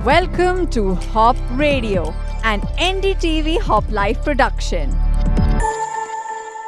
Welcome to Hop Radio, an NDTV Hop Life production.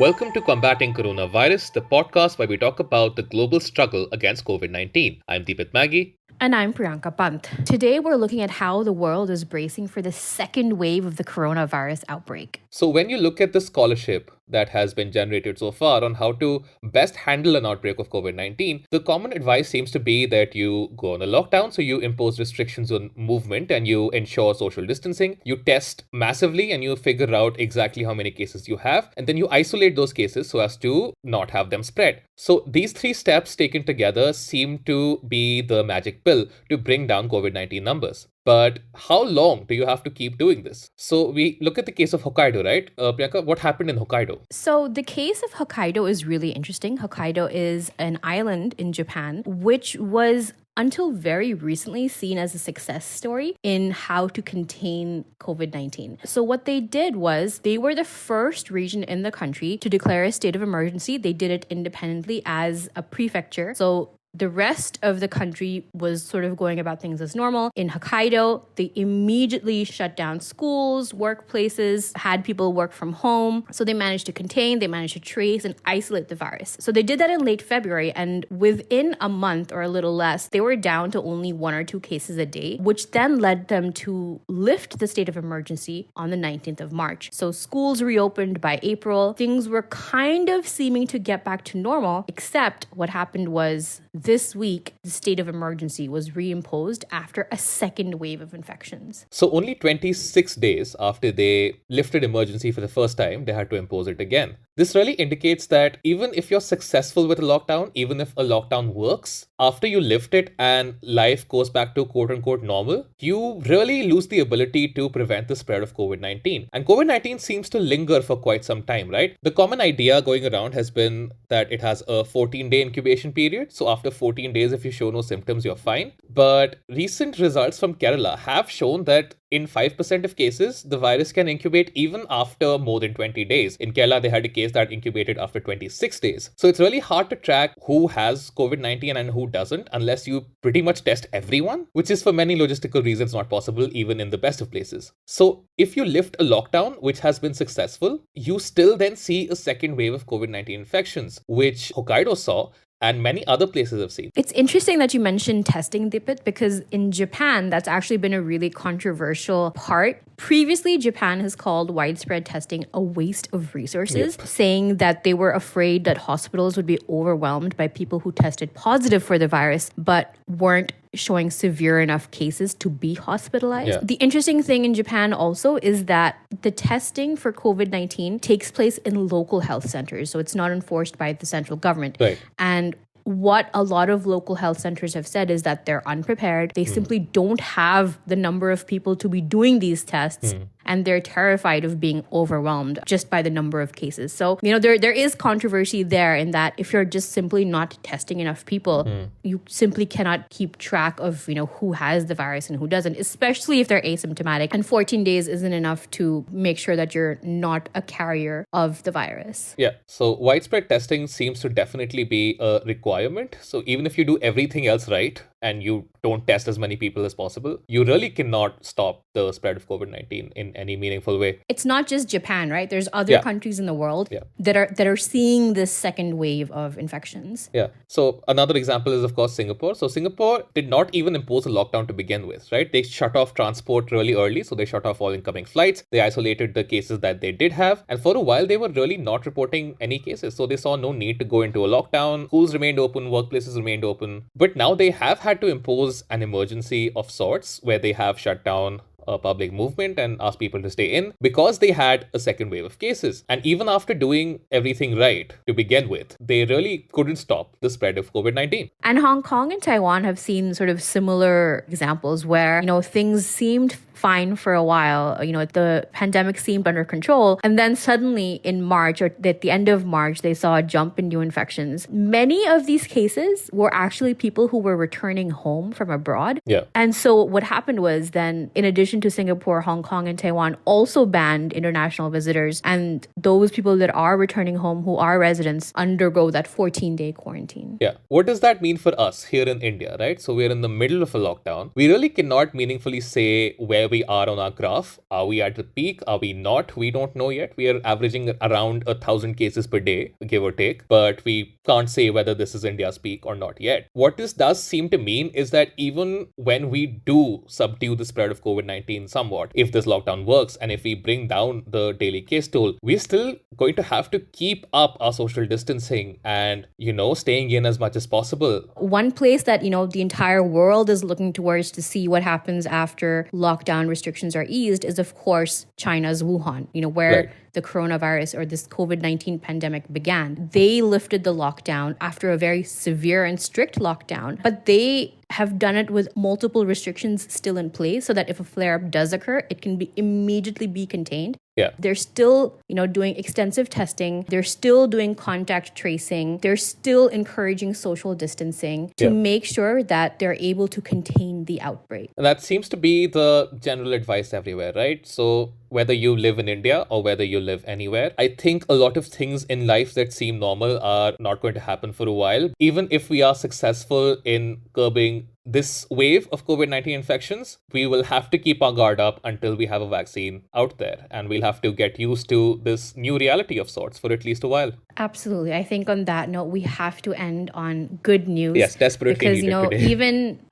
Welcome to Combating Coronavirus, the podcast where we talk about the global struggle against COVID-19. I'm Deepit Magee. And I'm Priyanka Pant. Today, we're looking at how the world is bracing for the second wave of the coronavirus outbreak. So when you look at the scholarship that has been generated so far on how to best handle an outbreak of COVID-19, the common advice seems to be that you go on a lockdown, so you impose restrictions on movement and you ensure social distancing, you test massively and you figure out exactly how many cases you have, and then you isolate those cases so as to not have them spread. So these three steps taken together seem to be the magic pill to bring down COVID-19 numbers. But how long do you have to keep doing this? So we look at the case of Hokkaido, right? Priyanka, what happened in Hokkaido? So the case of Hokkaido is really interesting. Hokkaido is an island in Japan, which was until very recently seen as a success story in how to contain COVID-19. So what they did was they were the first region in the country to declare a state of emergency. They did it independently as a prefecture. So the rest of the country was sort of going about things as normal. In Hokkaido, they immediately shut down schools, workplaces, had people work from home. So they managed to contain, they managed to trace and isolate the virus. So they did that in late February, and within a month or a little less, they were down to only 1 or 2 cases a day, which then led them to lift the state of emergency on the 19th of March. So schools reopened by April. Things were kind of seeming to get back to normal, except what happened was this week, the state of emergency was reimposed after a second wave of infections. So only 26 days after they lifted emergency for the first time, they had to impose it again. This really indicates that even if you're successful with a lockdown, even if a lockdown works, after you lift it and life goes back to quote-unquote normal, you really lose the ability to prevent the spread of COVID-19. And COVID-19 seems to linger for quite some time, right? The common idea going around has been that it has a 14-day incubation period. So after 14 days, if you show no symptoms, you're fine. But recent results from Kerala have shown that in 5% of cases, the virus can incubate even after more than 20 days. In Kerala, they had a case that incubated after 26 days. So it's really hard to track who has COVID-19 and who doesn't unless you pretty much test everyone, which is for many logistical reasons not possible even in the best of places. So if you lift a lockdown, which has been successful, you still then see a second wave of COVID-19 infections, which Hokkaido saw and many other places have seen. It's interesting that you mentioned testing, Deepit, because in Japan, that's actually been a really controversial part. Previously, Japan has called widespread testing a waste of resources, saying that they were afraid that hospitals would be overwhelmed by people who tested positive for the virus, but weren't showing severe enough cases to be hospitalized. The interesting thing in Japan also is that the testing for COVID-19 takes place in local health centers. So it's not enforced by the central government. Right. And what a lot of local health centers have said is that they're unprepared. They simply don't have the number of people to be doing these tests. And they're terrified of being overwhelmed just by the number of cases. So, there is controversy there in that if you're just simply not testing enough people, you simply cannot keep track of, who has the virus and who doesn't, especially if they're asymptomatic. And 14 days isn't enough to make sure that you're not a carrier of the virus. Yeah. So widespread testing seems to definitely be a requirement. So even if you do everything else right and you don't test as many people as possible, you really cannot stop the spread of COVID-19 in any meaningful way. It's not just Japan, right? There's other countries in the world that are seeing this second wave of infections. Yeah. So another example is, of course, Singapore. So Singapore did not even impose a lockdown to begin with, right? They shut off transport really early. So they shut off all incoming flights. They isolated the cases that they did have. And for a while, they were really not reporting any cases. So they saw no need to go into a lockdown. Schools remained open, workplaces remained open. But now they have had to impose an emergency of sorts where they have shut down public movement and asked people to stay in because they had a second wave of cases. And even after doing everything right to begin with, they really couldn't stop the spread of COVID-19. And Hong Kong and Taiwan have seen sort of similar examples where, things seemed fine for a while. The pandemic seemed under control. And then suddenly in March, or at the end of March, they saw a jump in new infections. Many of these cases were actually people who were returning home from abroad. Yeah. And so what happened was then, in addition addition to Singapore, Hong Kong, and Taiwan, also banned international visitors. And those people that are returning home who are residents undergo that 14-day quarantine. Yeah. What does that mean for us here in India, right? So we're in the middle of a lockdown. We really cannot meaningfully say where we are on our graph. Are we at the peak? Are we not? We don't know yet. We are averaging around 1,000 cases per day, give or take. But we can't say whether this is India's peak or not yet. What this does seem to mean is that even when we do subdue the spread of COVID-19 somewhat, if this lockdown works and if we bring down the daily case toll, we're still going to have to keep up our social distancing and, staying in as much as possible. One place that, the entire world is looking towards to see what happens after lockdown restrictions are eased is, of course, China's Wuhan, where Right. the coronavirus or this COVID-19 pandemic began. They lifted the lockdown after a very severe and strict lockdown, but they have done it with multiple restrictions still in place so that if a flare-up does occur, it can be immediately be contained. Yeah. They're still, doing extensive testing. They're still doing contact tracing. They're still encouraging social distancing to make sure that they're able to contain the outbreak. And that seems to be the general advice everywhere, right? So whether you live in India or whether you live anywhere, I think a lot of things in life that seem normal are not going to happen for a while. Even if we are successful in curbing this wave of COVID-19 infections, we will have to keep our guard up until we have a vaccine out there. And we'll have to get used to this new reality of sorts for at least a while. Absolutely. I think on that note, we have to end on good news. Yes, desperately because, needed today.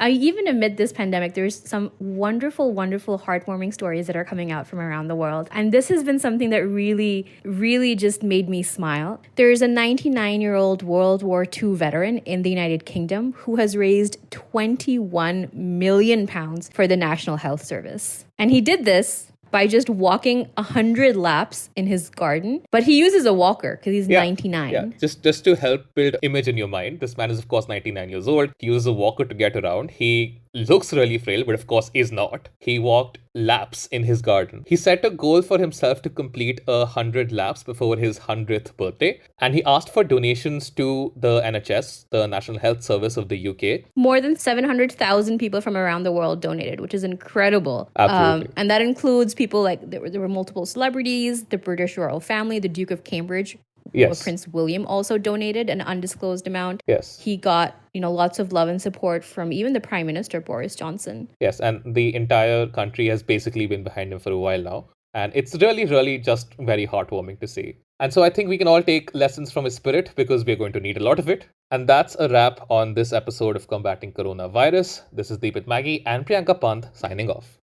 even amid this pandemic, there's some wonderful, wonderful, heartwarming stories that are coming out from around the world. And this has been something that really, really just made me smile. There's a 99-year-old World War II veteran in the United Kingdom who has raised £21 million for the National Health Service. And he did this by just walking 100 laps in his garden. But he uses a walker because he's 99. Yeah, just to help build image in your mind, this man is of course 99 years old. He uses a walker to get around. He looks really frail, but of course is not. He walked laps in his garden. He set a goal for himself to complete 100 laps before his 100th birthday. And he asked for donations to the NHS, the National Health Service of the UK. More than 700,000 people from around the world donated, which is incredible. Absolutely. And that includes people like, there were multiple celebrities, the British royal family, the Duke of Cambridge, Yes. Prince William also donated an undisclosed amount. Yes. He got, lots of love and support from even the Prime Minister, Boris Johnson. Yes, and the entire country has basically been behind him for a while now. And it's really, really just very heartwarming to see. And so I think we can all take lessons from his spirit because we're going to need a lot of it. And that's a wrap on this episode of Combating Coronavirus. This is Deepit, Magee, and Priyanka Pant signing off.